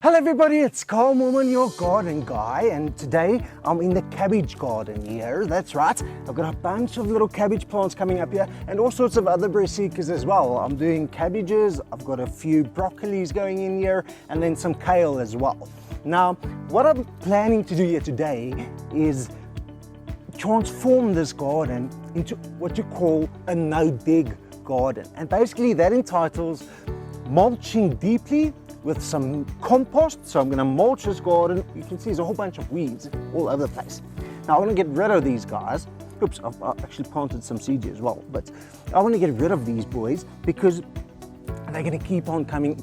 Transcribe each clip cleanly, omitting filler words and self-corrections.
Hello everybody, it's Carl Mormon, your garden guy, and today I'm in the cabbage garden here. That's right, I've got a bunch of little cabbage plants coming up here and all sorts of other brassicas as well. I'm doing cabbages, I've got a few broccolis going in here and then some kale as well. Now, what I'm planning to do here today is transform this garden into what you call a no-dig garden. And basically that entitles mulching deeply with some compost. So I'm going to mulch this garden. You can see there's a whole bunch of weeds all over the place. Now I want to get rid of these guys. Oops, I've actually planted some seeds here as well, but I want to get rid of these boys because they're going to keep on coming.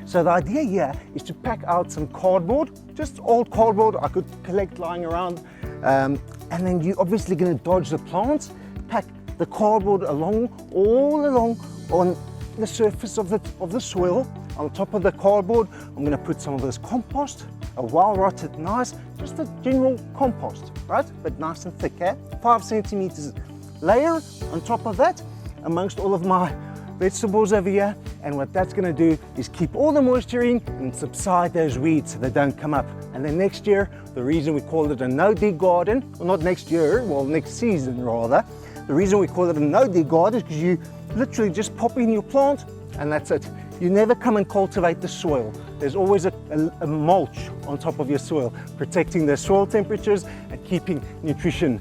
So the idea here is to pack out some cardboard, just old cardboard I could collect lying around, and then you're obviously going to dodge the plants, pack the cardboard all along on the surface of the soil. On top of the cardboard, I'm going to put some of this compost, a well-rotted, nice, just a general compost, right? But nice and thick, eh? 5 centimeters layer on top of that, amongst all of my vegetables over here. And what that's going to do is keep all the moisture in and subside those weeds so they don't come up. And then next year, the reason we call it a no-dig garden, well, not next year, well, next season rather, the reason we call it a no-dig garden is because you literally just pop in your plant and that's it. You never come and cultivate the soil. There's always a mulch on top of your soil, protecting the soil temperatures and keeping nutrition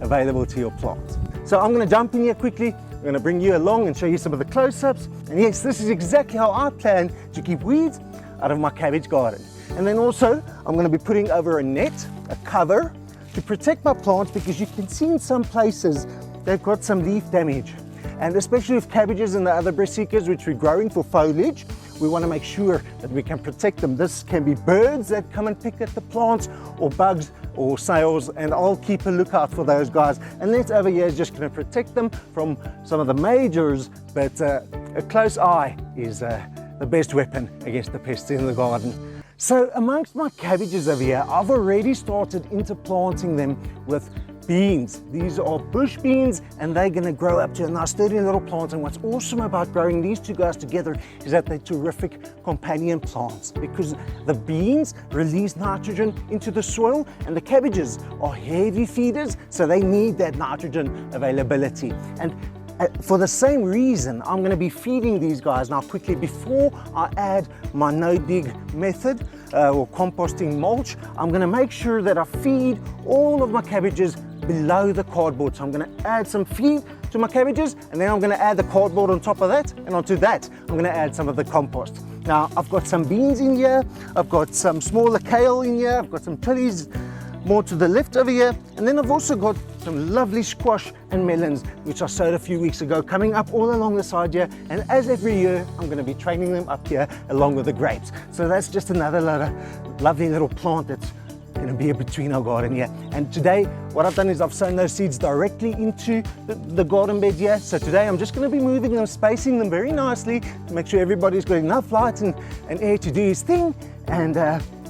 available to your plants. So I'm going to jump in here quickly. I'm going to bring you along and show you some of the close-ups. And yes, this is exactly how I plan to keep weeds out of my cabbage garden. And then also, I'm going to be putting over a net, a cover, to protect my plants because you can see in some places they've got some leaf damage. And especially with cabbages and the other brassicas which we're growing for foliage, we want to make sure that we can protect them. This can be birds that come and pick at the plants, or bugs or snails, and I'll keep a lookout for those guys. And that over here is just going to protect them from some of the majors, but a close eye is the best weapon against the pests in the garden. So amongst my cabbages over here, I've already started interplanting them with beans. These are bush beans and they're going to grow up to a nice sturdy little plant. And what's awesome about growing these two guys together is that they're terrific companion plants because the beans release nitrogen into the soil and the cabbages are heavy feeders, so they need that nitrogen availability. And for the same reason, I'm going to be feeding these guys now quickly before I add my no-dig method or composting mulch. I'm going to make sure that I feed all of my cabbages below the cardboard. So I'm going to add some feed to my cabbages and then I'm going to add the cardboard on top of that, and onto that I'm going to add some of the compost. Now I've got some beans in here, I've got some smaller kale in here, I've got some chilies more to the left over here, and then I've also got some lovely squash and melons which I sowed a few weeks ago coming up all along the side here, and as every year I'm going to be training them up here along with the grapes. So that's just another lovely little plant that's going to be between our garden here. And today what I've done is I've sown those seeds directly into the garden bed here. So today I'm just going to be moving them, spacing them very nicely to make sure everybody's got enough light and air to do his thing. And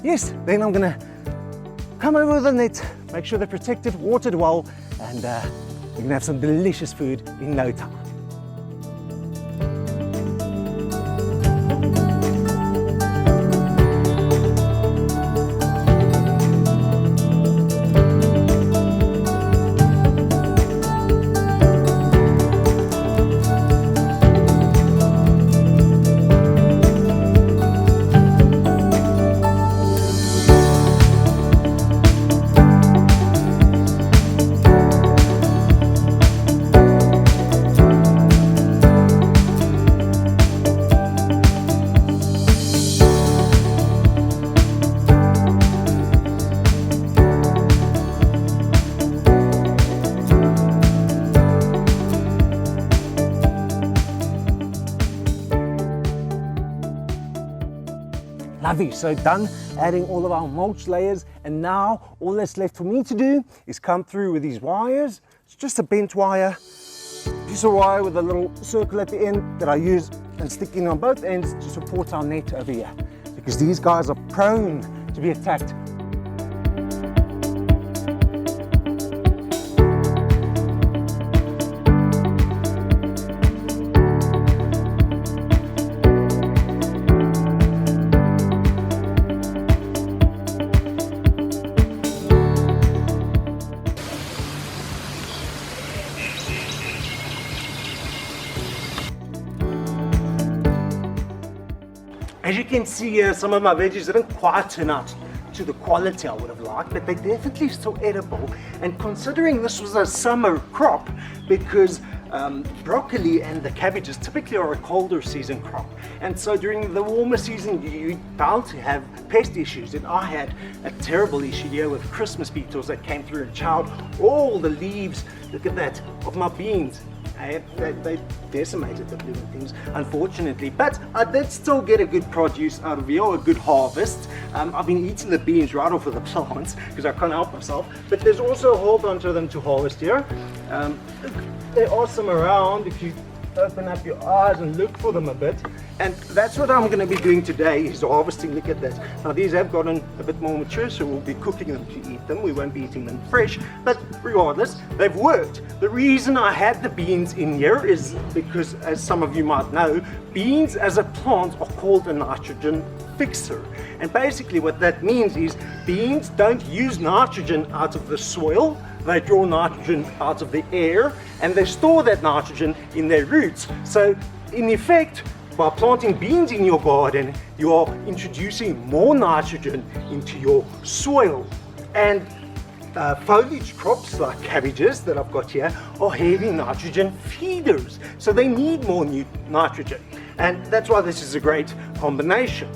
yes, then I'm going to come over with the net, make sure they're protected, watered well, and you can have some delicious food in no time. Lovely, so done adding all of our mulch layers, and now all that's left for me to do is come through with these wires. It's just a bent wire, piece of wire with a little circle at the end that I use and stick in on both ends to support our net over here, because these guys are prone to be attacked. you can see here, some of my veggies didn't quite turn out to the quality I would have liked, but they're definitely still edible. And considering this was a summer crop, because broccoli and the cabbages typically are a colder season crop, and so during the warmer season you're bound to have pest issues, and I had a terrible issue here with Christmas beetles that came through and chowed all the leaves, look at that, of my beans. They decimated the blooming things, unfortunately, but I did still get a good produce out of here, or a good harvest. I've been eating the beans right off of the plants because I can't help myself, but there's also a whole bunch of them to harvest here. There are some around if you open up your eyes and look for them a bit, and that's what I'm going to be doing today, is harvesting. Look at that. Now these have gotten a bit more mature, so we'll be cooking them to eat them. We won't be eating them fresh, but regardless, they've worked. The reason I had the beans in here is because, as some of you might know, beans as a plant are called a nitrogen fixer, and basically what that means is beans don't use nitrogen out of the soil. They draw nitrogen out of the air, and they store that nitrogen in their roots. So in effect, by planting beans in your garden, you are introducing more nitrogen into your soil. And foliage crops like cabbages that I've got here are heavy nitrogen feeders, so they need more nitrogen, and that's why this is a great combination.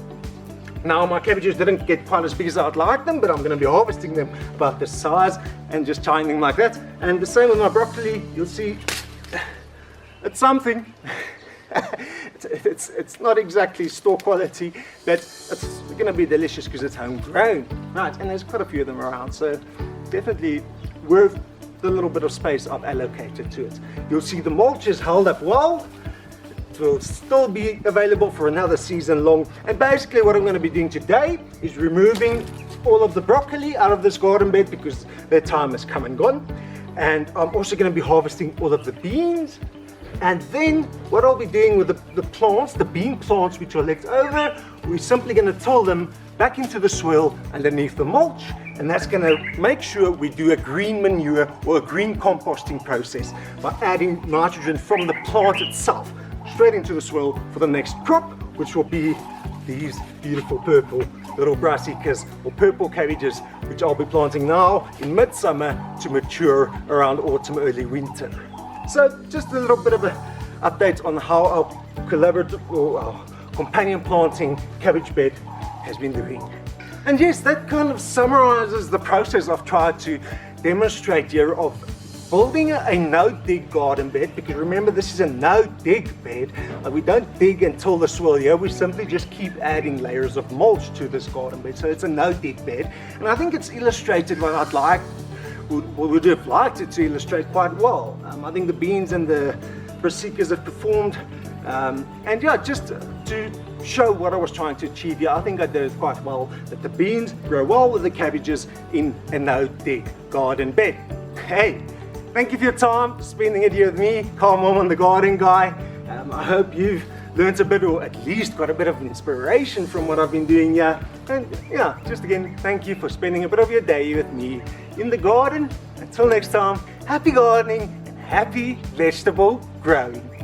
Now my cabbages didn't get quite as big as I'd like them, but I'm going to be harvesting them about this size and just tying them like that. And the same with my broccoli. You'll see it's something. It's not exactly store quality, but it's going to be delicious because it's homegrown, right? And there's quite a few of them around, so definitely worth the little bit of space I've allocated to it. You'll see the mulch is held up well. It will still be available for another season long, and basically what I'm going to be doing today is removing all of the broccoli out of this garden bed because their time has come and gone, and I'm also going to be harvesting all of the beans. And then what I'll be doing with the plants, the bean plants which are left over, we're simply going to till them back into the soil underneath the mulch, and that's going to make sure we do a green manure or a green composting process by adding nitrogen from the plant itself straight into the soil for the next crop, which will be these beautiful purple little brassicas or purple cabbages, which I'll be planting now in midsummer to mature around autumn, early winter. So just a little bit of an update on how our collaborative or our companion planting cabbage bed has been doing. And yes, that kind of summarizes the process I've tried to demonstrate here of building a no-dig garden bed, because remember, this is a no-dig bed. We don't dig and till the soil here, we simply just keep adding layers of mulch to this garden bed, so it's a no-dig bed. And I think it's illustrated what I'd like, would have liked it to illustrate quite well. I think the beans and the brassicas have performed, and yeah, just to show what I was trying to achieve here, I think I did it quite well, that the beans grow well with the cabbages in a no-dig garden bed. Hey, thank you for your time, spending it here with me, Carl Mormon, the garden guy. I hope you've learned a bit, or at least got a bit of inspiration from what I've been doing here. And yeah, just again, thank you for spending a bit of your day with me in the garden. Until next time, happy gardening and happy vegetable growing.